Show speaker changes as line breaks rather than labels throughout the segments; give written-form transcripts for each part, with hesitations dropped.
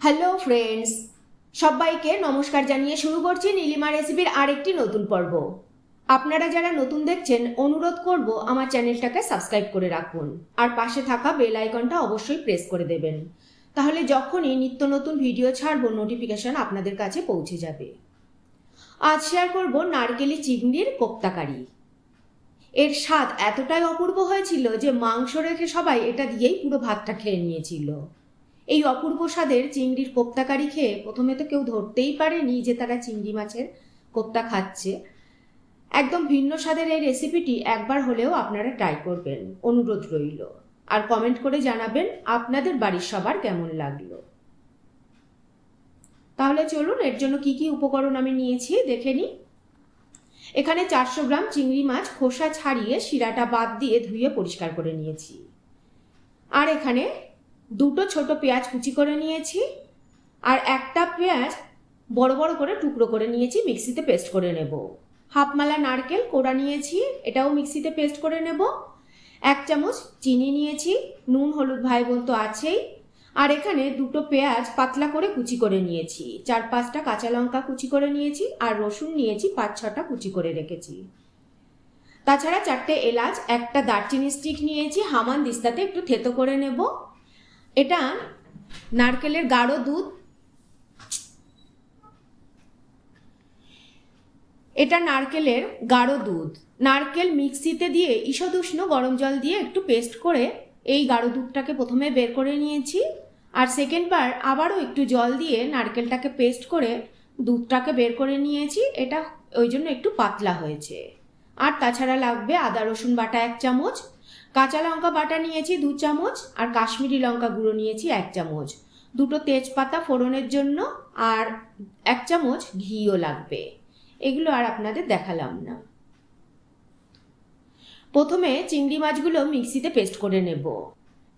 Hello friends, সবাইকে নমস্কার জানিয়ে শুরু করছি নীলিমা রেসিপির আরেকটি নতুন পর্ব। আপনারা যারা নতুন দেখছেন অনুরোধ করব আমার চ্যানেলটাকে সাবস্ক্রাইব করে রাখুন আর পাশে থাকা বেল আইকনটা অবশ্যই প্রেস করে দেবেন, তাহলে যখনই নিত্য নতুন ভিডিও ছাড়বো নোটিফিকেশন আপনাদের কাছে পৌঁছে যাবে। আজ শেয়ার করব নারকেলি চিংড়ির কোপ্তাকারি। এর স্বাদ এতটাই অপূর্ব হয়েছিল যে মাংস রেখে সবাই এটা দিয়েই পুরো ভাতটা খেয়ে নিয়েছিল। এই অপূর্ব স্বাদের চিংড়ির কোপ্তাকারি খেয়ে প্রথমে তো কেউ ধরতেই পারেনি যে তারা চিংড়ি মাছের কোপ্তা খাচ্ছে। একদম ভিন্ন স্বাদের এই রেসিপিটি একবার হলেও আপনারা ট্রাই করবেন, অনুরোধ রইল। আর কমেন্ট করে জানাবেন আপনাদের বাড়ির সবার কেমন লাগলো। তাহলে চলুন এর জন্য কি কি উপকরণ আমি নিয়েছি দেখে নিই। এখানে 400 গ্রাম চিংড়ি মাছ খোসা ছাড়িয়ে শিরাটা বাদ দিয়ে ধুয়ে পরিষ্কার করে নিয়েছি। আর এখানে দুটো ছোট পেঁয়াজ কুচি করে নিয়েছি, আর একটা পেঁয়াজ বড় বড় করে টুকরো করে নিয়েছি, মিক্সিতে পেস্ট করে নেব। হাফ মালা নারকেল কোড়া নিয়েছি, এটাও মিক্সিতে পেস্ট করে নেব। 1 চামচ চিনি নিয়েছি, নুন হলুদ ভাই বোন তো আছেই। আর এখানে দুটো পেঁয়াজ পাতলা করে কুচি করে নিয়েছি, 4-5টা কাঁচা লঙ্কা কুচি করে নিয়েছি, আর রসুন নিয়েছি 5-6টা কুচি করে রেখেছি। তাছাড়া 4টে এলাচ, একটা দারচিনি স্টিক নিয়েছি, হামানদিস্তাতে একটু থেতো করে নেব। এটা নারকেলের গাঢ় দুধ, নারকেল মিক্সিতে দিয়ে ঈষদুষ্ণ গরম জল দিয়ে একটু পেস্ট করে এই গাঢ় দুধটাকে প্রথমে বের করে নিয়েছি, আর সেকেন্ড বার আবারও একটু জল দিয়ে নারকেলটাকে পেস্ট করে দুধটাকে বের করে নিয়েছি। এটা ওই জন্য একটু পাতলা হয়েছে। আর তাছাড়া লাগবে আদা রসুন বাটা 1 চামচ, কাঁচা লঙ্কা বাটা নিয়েছি 2 চামচ, আর কাশ্মীরি লঙ্কা গুঁড়ো নিয়েছি 1 চামচ, দুটো তেজপাতা ফোড়নের জন্য, আর 1 চামচ ঘিও লাগবে। এগুলো আর আপনাদের দেখালাম না। প্রথমে চিংড়ি মাছগুলো মিক্সিতে পেস্ট করে নেব।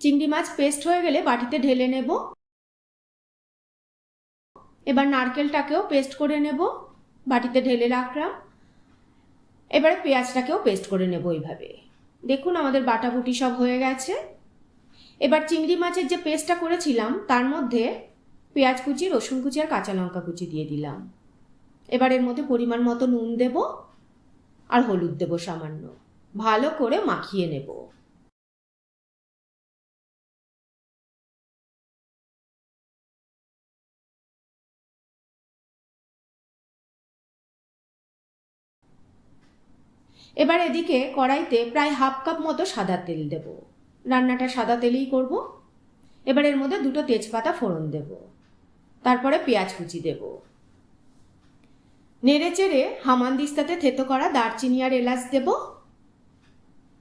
চিংড়ি মাছ পেস্ট হয়ে গেলে বাটিতে ঢেলে নেব। এবার নারকেলটাকেও পেস্ট করে নেব, বাটিতে ঢেলে রাখলাম। এবারে পেঁয়াজটাকেও পেস্ট করে নেব এইভাবে। দেখুন আমাদের বাটাবুটি সব হয়ে গেছে। এবার চিংড়ি মাছের যে পেস্টটা করেছিলাম তার মধ্যে পেঁয়াজ কুচি, রসুন কুচি আর কাঁচা লঙ্কা কুচি দিয়ে দিলাম। এবার এর মধ্যে পরিমাণ মতো নুন দেব আর হলুদ দেব সামান্য, ভালো করে মাখিয়ে নেব। এবার এদিকে কড়াইতে প্রায় হাফ কাপ মতো সাদা তেল দেব। রান্নাটা সাদা তেলেই করব। এবার এর মধ্যে দুটো তেজপাতা ফোড়ন দেব, তারপরে পেঁয়াজ কুচি দেব। নেড়ে চেড়ে হামানদিস্তাতে থেতো করা দারচিনি আর এলাচ দেব।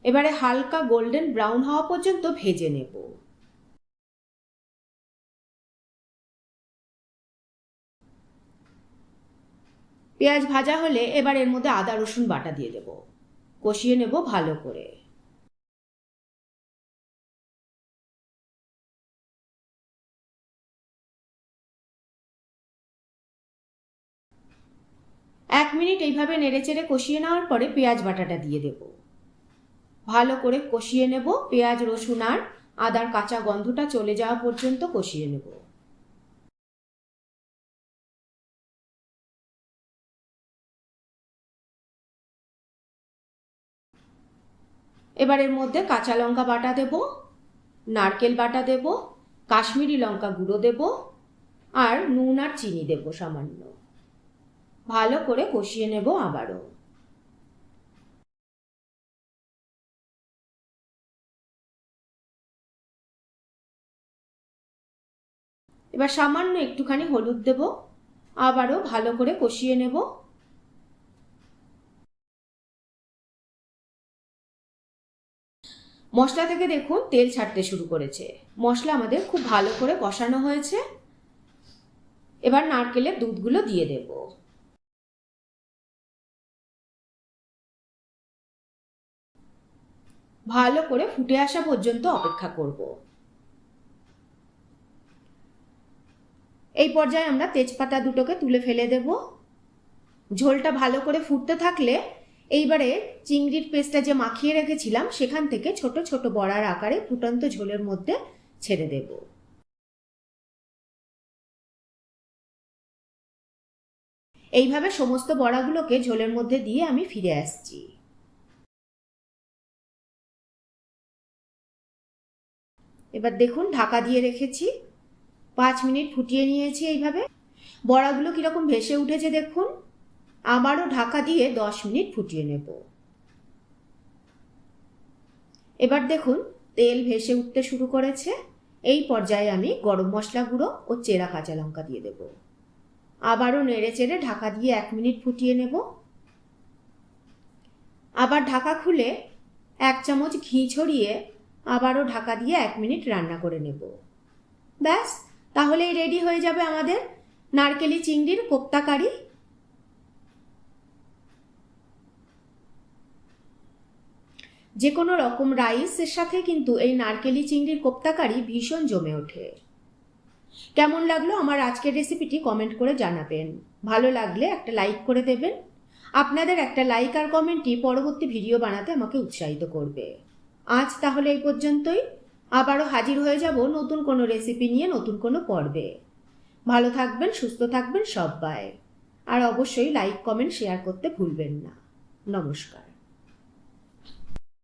এবারে হালকা গোল্ডেন ব্রাউন হওয়া পর্যন্ত ভেজে নেব। পেঁয়াজ ভাজা হলে এবার এর মধ্যে আদা রসুন বাটা দিয়ে দেব, কষিয়ে নেব ভালো করে। এক মিনিট এইভাবে নেড়েচেড়ে কষিয়ে নেওয়ার পরে পেঁয়াজ বাটাটা দিয়ে দেব। ভালো করে কষিয়ে নেব, পেঁয়াজ রসুন আর আদার কাঁচা গন্ধটা চলে যাওয়া পর্যন্ত কষিয়ে নেব। এবার এর মধ্যে কাঁচা লঙ্কা বাটা দেব, নারকেল বাটা দেব, কাশ্মীরি লঙ্কা গুঁড়ো দেব, আর নুন আর চিনি দেব সামান্য। ভালো করে কষিয়ে নেব আবারও। এবার সামান্য একটুখানি হলুদ দেব, আবারও ভালো করে কষিয়ে নেব। মশলা থেকে দেখুন তেল ছাড়তে শুরু করেছে। মশলা আমাদের খুব ভালো করে কষানো হয়েছে। এবার নারকেলের দুধগুলো দিয়ে দেব। ভালো করে ফুটে আসা পর্যন্ত অপেক্ষা করব। এই পর্যায়ে আমরা তেজপাতা দুটোকে তুলে ফেলে দেব। ঝোলটা ভালো করে ফুটতে থাকলে এইবারে চিংড়ির পেস্টটা যে মাখিয়ে রেখেছিলাম সেখান থেকে ছোট ছোট বড়ার আকারে ফুটন্ত ঝোলের মধ্যে ছেড়ে দেব। এইভাবে সমস্ত বড়াগুলোকে ঝোলের মধ্যে দিয়ে আমি ফিরে আসছি। এবার দেখুন ঢাকা দিয়ে রেখেছি, 5 মিনিট ফুটিয়ে নিয়েছি। এইভাবে বড়াগুলো কীরকম ভেসে উঠেছে দেখুন। আবারও ঢাকা দিয়ে 10 মিনিট ফুটিয়ে নেব। এবার দেখুন তেল ভেসে উঠতে শুরু করেছে। এই পর্যায়ে আমি গরম মশলা গুঁড়ো ও চেরা কাঁচা লঙ্কা দিয়ে দেব। আবারও নেড়ে চেড়ে ঢাকা দিয়ে 1 মিনিট ফুটিয়ে নেব। আবার ঢাকা খুলে 1 চামচ ঘি ছড়িয়ে আবারও ঢাকা দিয়ে 1 মিনিট রান্না করে নেব। ব্যাস, তাহলেই রেডি হয়ে যাবে আমাদের নারকেলি চিংড়ির কোপ্তা কারি। যে কোনো রকম রাইসের সাথে কিন্তু এই নারকেলি চিংড়ির কোপ্তা কারি ভীষণ জমে ওঠে। কেমন লাগলো আমার আজকের রেসিপিটি কমেন্ট করে জানাবেন। ভালো লাগলে একটা লাইক করে দেবেন। আপনাদের একটা লাইক আর কমেন্টই পরবর্তী ভিডিও বানাতে আমাকে উৎসাহিত করবে। আজ তাহলে এই পর্যন্তই। আবারও হাজির হয়ে যাব নতুন কোনো রেসিপি নিয়ে, নতুন কোনো পর্বে। ভালো থাকবেন, সুস্থ থাকবেন সবাই। আর অবশ্যই লাইক, কমেন্ট, শেয়ার করতে ভুলবেন না। নমস্কার।